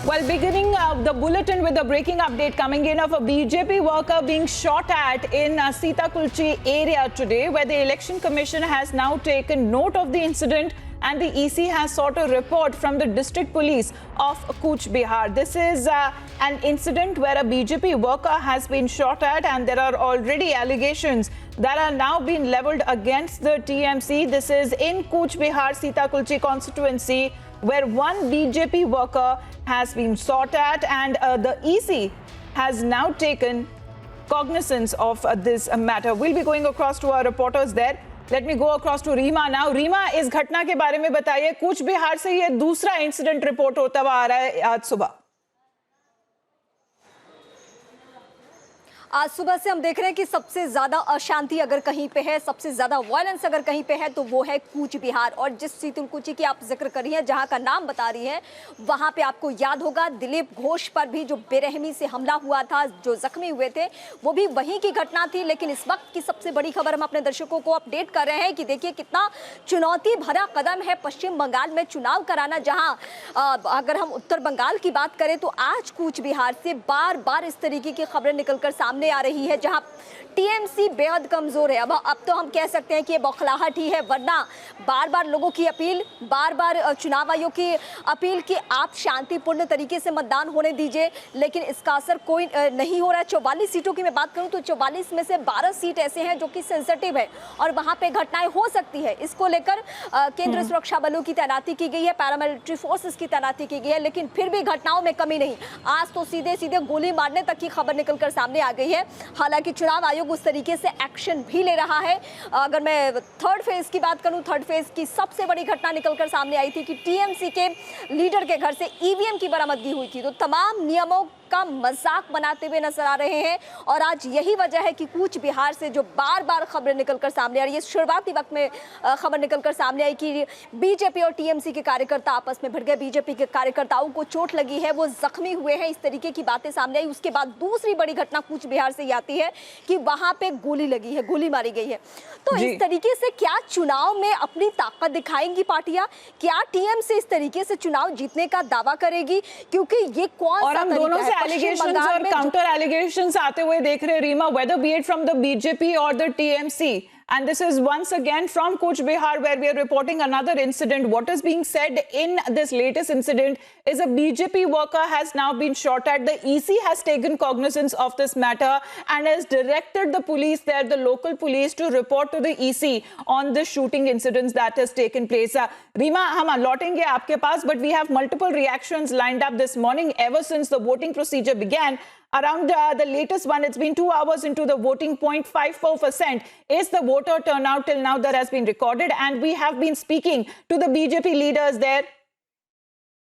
Well, beginning the bulletin with a breaking update coming in of a BJP worker being shot at in Sitakulchi area today, where the Election Commission has now taken note of the incident and the EC has sought a report from the district police of Cooch Behar. This is an incident where a BJP worker has been shot at, and there are already allegations that are now being leveled against the TMC. This is in Cooch Behar, Sitakulchi constituency, where one BJP worker has been shot at, and the EC has now taken cognizance of this matter. We'll be going across to our reporters there. Let me go across to Reema now. Reema, इस घटना के बारे में बताइए। कूच बिहार से ये दूसरा incident report होता हुआ आ रहा है आज सुबह। आज सुबह से हम देख रहे हैं कि सबसे ज्यादा अशांति अगर कहीं पे है, सबसे ज्यादा वायलेंस अगर कहीं पे है तो वो है कूच बिहार। और जिस सीतुलकुची की आप जिक्र कर रही हैं, जहां का नाम बता रही हैं, वहां पे आपको याद होगा दिलीप घोष पर भी जो बेरहमी से हमला हुआ था, जो जख्मी हुए थे, वो भी वहीं की घटना थी। लेकिन इस वक्त की सबसे बड़ी खबर हम अपने दर्शकों को अपडेट कर रहे हैं कि देखिए कितना चुनौती भरा कदम है पश्चिम बंगाल में चुनाव कराना। जहां अगर हम उत्तर बंगाल की बात करें तो आज कूच बिहार से बार बार इस तरीके की खबरें निकलकर सामने आ रही है, जहां टीएमसी बेहद कमजोर है। अब तो हम कह सकते हैं कि ये बौखलाहट ही है, वरना बार बार लोगों की अपील, बार बार चुनाव आयोग की अपील कि आप शांतिपूर्ण तरीके से मतदान होने दीजिए, लेकिन इसका असर कोई नहीं हो रहा है। 44 सीटों की मैं बात करूं तो 44 में से 12 सीट ऐसे हैं जो कि सेंसिटिव है और वहां पे घटनाएं हो सकती है। इसको लेकर केंद्रीय सुरक्षा बलों की तैनाती की गई है, पैरामिलिट्री फोर्सेस की तैनाती की गई है, लेकिन फिर भी घटनाओं में कमी नहीं। आज तो सीधे सीधे गोली मारने तक की खबर निकलकर सामने आ गई है। हालांकि चुनाव आयोग उस तरीके से एक्शन भी ले रहा है। अगर मैं थर्ड फेज की बात करूं, थर्ड फेज की सबसे बड़ी घटना निकलकर सामने आई थी कि टीएमसी के लीडर के घर से ईवीएम की बरामदगी हुई थी। तो तमाम नियमों का मजाक बनाते हुए नजर आ रहे हैं और आज यही वजह है कि कूच बिहार से जो बार बार खबरें निकलकर सामने आ रही है, शुरुआती वक्त में खबर निकलकर सामने आई कि बीजेपी और टीएमसी के कार्यकर्ता आपस में भिड़ गए, बीजेपी के कार्यकर्ताओं को चोट लगी है, वो जख्मी हुए हैं, इस तरीके की बातें सामने आई। उसके बाद दूसरी बड़ी घटना कूच बिहार से आती है कि वहां पे गोली लगी है, गोली मारी गई है। तो इस तरीके से क्या चुनाव में अपनी ताकत दिखाएंगी पार्टियां? क्या टीएमसी इस तरीके से चुनाव जीतने का दावा करेगी? क्योंकि ये कौन सा तरीका है? Allegations और counter allegations आते हुए देख रहे Reema, whether be it from the BJP or the TMC. And this is once again from Cooch Behar, where we are reporting another incident. What is being said in this latest incident is a BJP worker has now been shot at. The EC has taken cognizance of this matter and has directed the police there, the local police, to report to the EC on the shooting incidents that has taken place. Reema, हम लौटेंगे आपके पास, but we have multiple reactions lined up this morning ever since the voting procedure began. Around the latest one, it's been 2 hours into the voting. 0.54% is the voter turnout till now that has been recorded, and we have been speaking to the BJP leaders there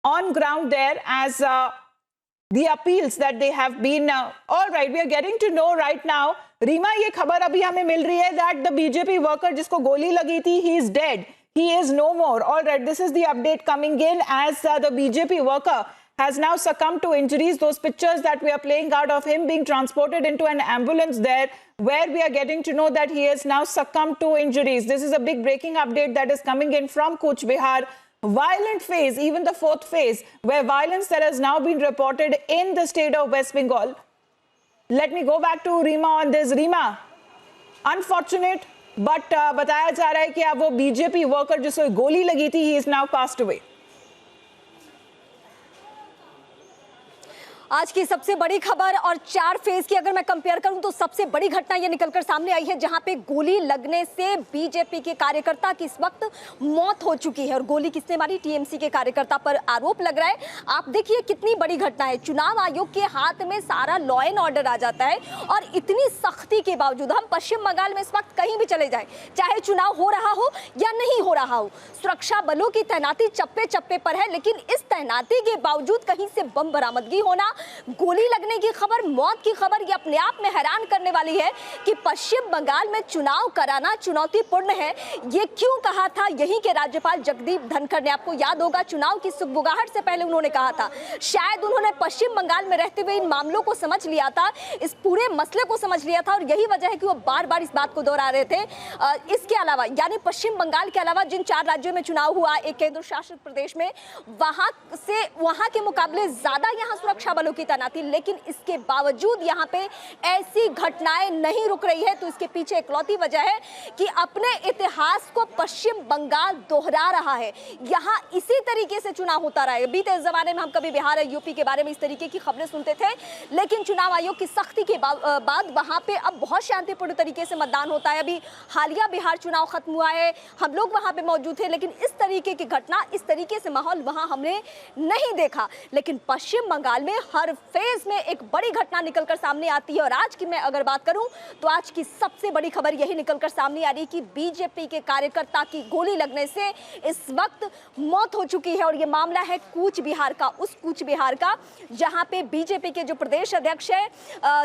on ground there as the appeals that they have been. All right, we are getting to know right now. Reema, ये खबर अभी हमें मिल रही है that the BJP worker जिसको गोली लगी थी, he is dead. He is no more. All right, this is the update coming in as the BJP worker has now succumbed to injuries. Those pictures that we are playing out of him being transported into an ambulance there, where we are getting to know that he has now succumbed to injuries. This is a big breaking update that is coming in from Cooch Behar. Violent phase, even the fourth phase, where violence that has now been reported in the state of West Bengal. Let me go back to Reema on this. Reema, unfortunate, but बताया जा रहा है कि अब वो BJP worker जिसको गोली लगी थी, he is now passed away. आज की सबसे बड़ी खबर और 4 फेज की अगर मैं कंपेयर करूं तो सबसे बड़ी घटना ये निकलकर सामने आई है, जहां पे गोली लगने से बीजेपी के कार्यकर्ता की इस वक्त मौत हो चुकी है। और गोली किसने मारी? टीएमसी के कार्यकर्ता पर आरोप लग रहा है। आप देखिए कितनी बड़ी घटना है। चुनाव आयोग के हाथ में सारा लॉ एंड ऑर्डर आ जाता है और इतनी सख्ती के बावजूद हम पश्चिम बंगाल में इस वक्त कहीं भी चले जाए, चाहे चुनाव हो रहा हो या नहीं हो रहा हो, सुरक्षा बलों की तैनाती चप्पे चप्पे पर है। लेकिन इस तैनाती के बावजूद कहीं से बम बरामदगी होना, गोली लगने की खबर, मौत की खबर, ये अपने आप में हैरान करने वाली है कि पश्चिम बंगाल में चुनाव कराना चुनौतीपूर्ण है। ये क्यों कहा था यहीं के राज्यपाल जगदीप धनखड़ ने? आपको याद होगा चुनाव की सुगबुगाहट से पहले उन्होंने कहा था, शायद उन्होंने पश्चिम बंगाल में रहते हुए इन मामलों को समझ लिया था, इस पूरे मसले को समझ लिया था, और यही वजह है कि वो बार बार इस बात को दोहरा रहे थे। इसके अलावा यानी पश्चिम बंगाल के अलावा जिन 4 राज्यों में चुनाव हुआ, एक केंद्र शासित प्रदेश में, वहां के मुकाबले ज्यादा यहां सुरक्षा बलों की तैनाती, लेकिन इसके बावजूद यहां पे ऐसी घटनाएं नहीं रुक रही है। तो इसके पीछे इकलौती वजह है कि अपने इतिहास को पश्चिम बंगाल दोहरा रहा है। यहां इसी तरीके से चुनाव होता रहा है। बीते जमाने में हम कभी बिहार और यूपी के बारे में इस तरीके की खबरें सुनते थे, लेकिन चुनाव आयोग की सख्ती के बाद वहां पे अब बहुत शांतिपूर्ण तरीके से मतदान होता है। अभी हालिया बिहार चुनाव खत्म हुआ है, हम लोग वहां पे मौजूद थे, लेकिन इस तरीके की घटना, इस तरीके से माहौल वहां हमने नहीं देखा। लेकिन पश्चिम बंगाल में हर फेज में एक बड़ी घटना निकलकर सामने आती है। और आज की मैं अगर बात करूं तो आज की सबसे बड़ी खबर यही निकलकर सामने आ रही कि बीजेपी के कार्यकर्ता की गोली लगने से इस वक्त मौत हो चुकी है। और यह मामला है कूच बिहार का, उस कूच बिहार का जहां पे बीजेपी के जो प्रदेश अध्यक्ष है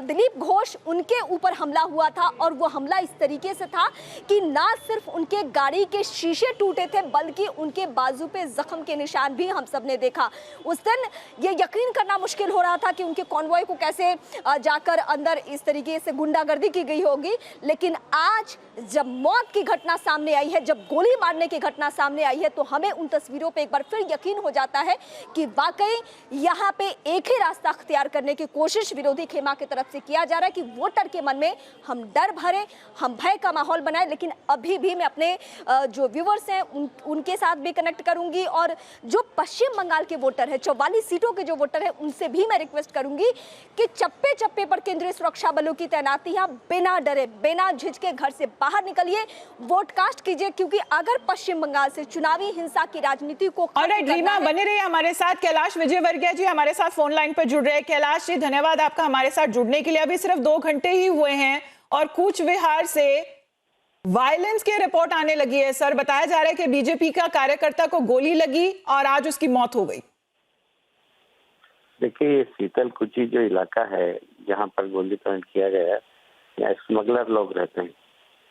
दिलीप घोष, उनके ऊपर हमला हुआ था। और वो हमला इस तरीके से था कि ना सिर्फ उनके गाड़ी के शीशे टूटे थे, बल्कि उनके बाजू पे जख्म के निशान भी हम सब ने देखा। उस दिन ये यकीन करना मुश्किल हो रहा था कि उनके कॉन्वॉय को कैसे जाकर अंदर इस तरीके से गुंडागर्दी की गई होगी। लेकिन आज जब मौत की घटना सामने आई है, जब गोली मारने की घटना सामने आई है, तो हमें उन तस्वीरों पे एक बार फिर यकीन हो जाता है कि वाकई यहाँ पे एक ही रास्ता अख्तियार करने की कोशिश विरोधी खेमा की तरफ से किया जा रहा है कि वोटर के मन में हम डर भरे, हम भय का माहौल बनाए। लेकिन अभी भी मैं अपने जो व्यूवर्स हैं उनके साथ भी कनेक्ट करूंगी, और जो पश्चिम बंगाल के वोटर है, 44 सीटों के जो वोटर है, उनसे भी मैं रिक्वेस्ट करूंगी कि चप्पे चप्पे पर केंद्रीय सुरक्षा बलों की तैनाती, बिना डरे, बिना झिझके घर से बाहर निकलिए, वोट कास्ट कीजिए। क्योंकि अगर पश्चिम बंगाल से चुनावी हिंसा की राजनीति को रीमा बने रही हमारे साथ। कैलाश विजयवर्गीय जी हमारे साथ फोन लाइन पर जुड़ रहे हैं। कैलाश जी, धन्यवाद आपका हमारे साथ जुड़ने के लिए। अभी सिर्फ 2 घंटे ही हुए हैं और कूच बिहार से वायलेंस की रिपोर्ट आने लगी है। सर, बताया जा रहा है कि बीजेपी का कार्यकर्ता को गोली लगी और आज उसकी मौत हो गई। देखिए, शीतल कुची जो इलाका है जहाँ पर गोली कांड किया गया, यहाँ स्मगलर लोग रहते हैं।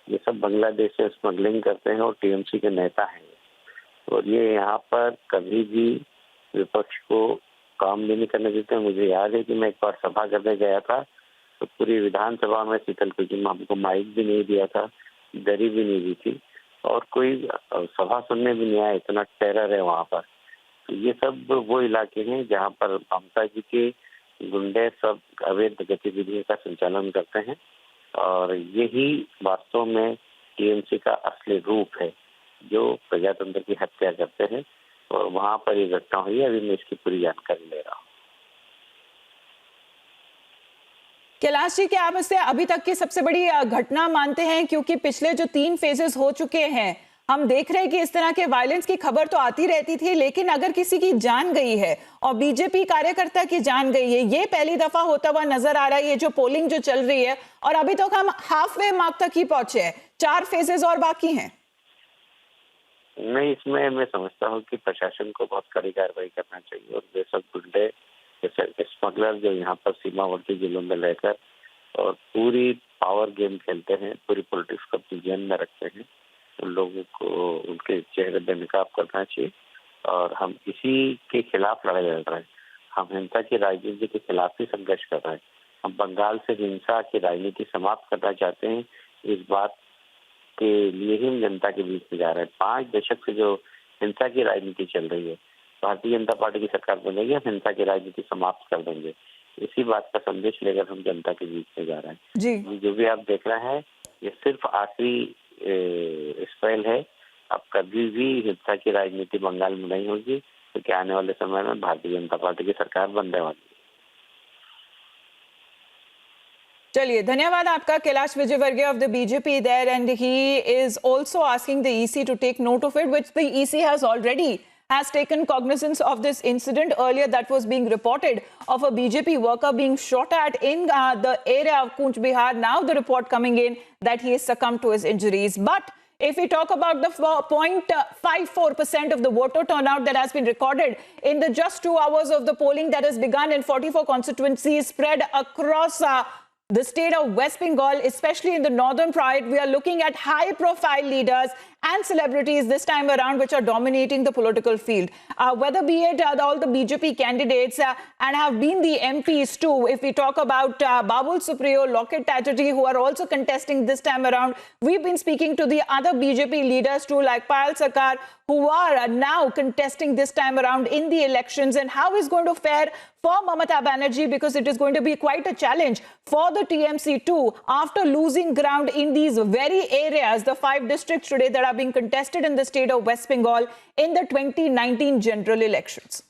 ये सब बांग्लादेश से स्मगलिंग करते हैं और टीएमसी के नेता हैं। और ये यहाँ पर कभी भी विपक्ष को काम भी नहीं करने देते। मुझे याद है कि मैं एक बार सभा करने गया था तो पूरी विधानसभा में शीतल कुची में हमको माइक भी नहीं दिया था, दरी भी नहीं दी थी, और कोई सभा सुनने भी नहीं आया। इतना टेरर है वहाँ पर। तो ये सब वो इलाके हैं जहाँ पर ममता जी के गुंडे सब अवैध गतिविधियों का संचालन करते हैं। और यही वास्तव में टीएमसी का असली रूप है, जो प्रजातंत्र की हत्या करते हैं। और वहाँ पर ये घटना हुई है। अभी मैं इसकी पूरी जानकारी ले रहा हूँ। कैलाश जी, क्या आप इसे अभी तक की सबसे बड़ी घटना मानते हैं? क्योंकि पिछले जो 3 फेजेस हो चुके हैं, हम देख रहे हैं कि इस तरह के वायलेंस की खबर तो आती रहती थी, लेकिन अगर किसी की जान गई है और बीजेपी कार्यकर्ता की जान गई है, ये पहली दफा होता हुआ नजर आ रहा है। ये जो पोलिंग जो चल रही है, और अभी तक हम हाफ वे मार्क तक ही पहुंचे हैं, 4 फेजेस और बाकी हैं। नहीं, इसमें मैं समझता हूँ कि प्रशासन को बहुत कड़ी कार्रवाई करना चाहिए। और वे सब गुंडे, जैसे स्मगलर जो यहाँ पर सीमावर्ती जिलों में रहकर और पूरी पावर गेम खेलते हैं, पूरी पॉलिटिक्स को अपनी जेब में रखते हैं, उन लोगों को उनके चेहरे बेनकाब करना चाहिए। और हम इसी के खिलाफ लड़ाई लड़ रहे हैं। हम हिंसा की राजनीति के खिलाफ ही संघर्ष कर रहे हैं। हम बंगाल से हिंसा की राजनीति समाप्त करना चाहते हैं। इस बात के लिए ही हम जनता के बीच में जा रहे हैं। 5 दशक से जो हिंसा की राजनीति चल रही है, भारतीय जनता पार्टी की सरकार बनेगी, हम हिंसा की राजनीति समाप्त कर देंगे। इसी बात का संदेश लेकर हम जनता के बीच में जा रहे हैं जी। जो भी आप देख रहे हैं, ये सिर्फ आखिरी स्पेल है। अब कभी भी हिंसा की राजनीति बंगाल में नहीं होगी, क्योंकि आने वाले समय में भारतीय जनता पार्टी की सरकार बनने वाली है। चलिए, धन्यवाद आपका। Kailash Vijayvargiya of the BJP there, and he is also asking the EC to take note of it, which the EC has taken cognizance of this incident. Earlier that was being reported of a BJP worker being shot at in the area of Cooch Behar. Now the report coming in that he has succumbed to his injuries. But If we talk about the 0.54% of the voter turnout that has been recorded in the just 2 hours of the polling that has begun in 44 constituencies spread across the state of West Bengal, especially in the northern part, we are looking at high-profile leaders and celebrities this time around which are dominating the political field. Whether be it all the BJP candidates and have been the MPs too, if we talk about Babul Supriyo, Locket Chatterjee, who are also contesting this time around. We've been speaking to the other BJP leaders too, like Payal Sarkar, who are now contesting this time around in the elections, and how is going to fare for Mamata Banerjee, because it is going to be quite a challenge for the TMC too after losing ground in these very areas, the 5 districts today that are being contested in the state of West Bengal in the 2019 general elections.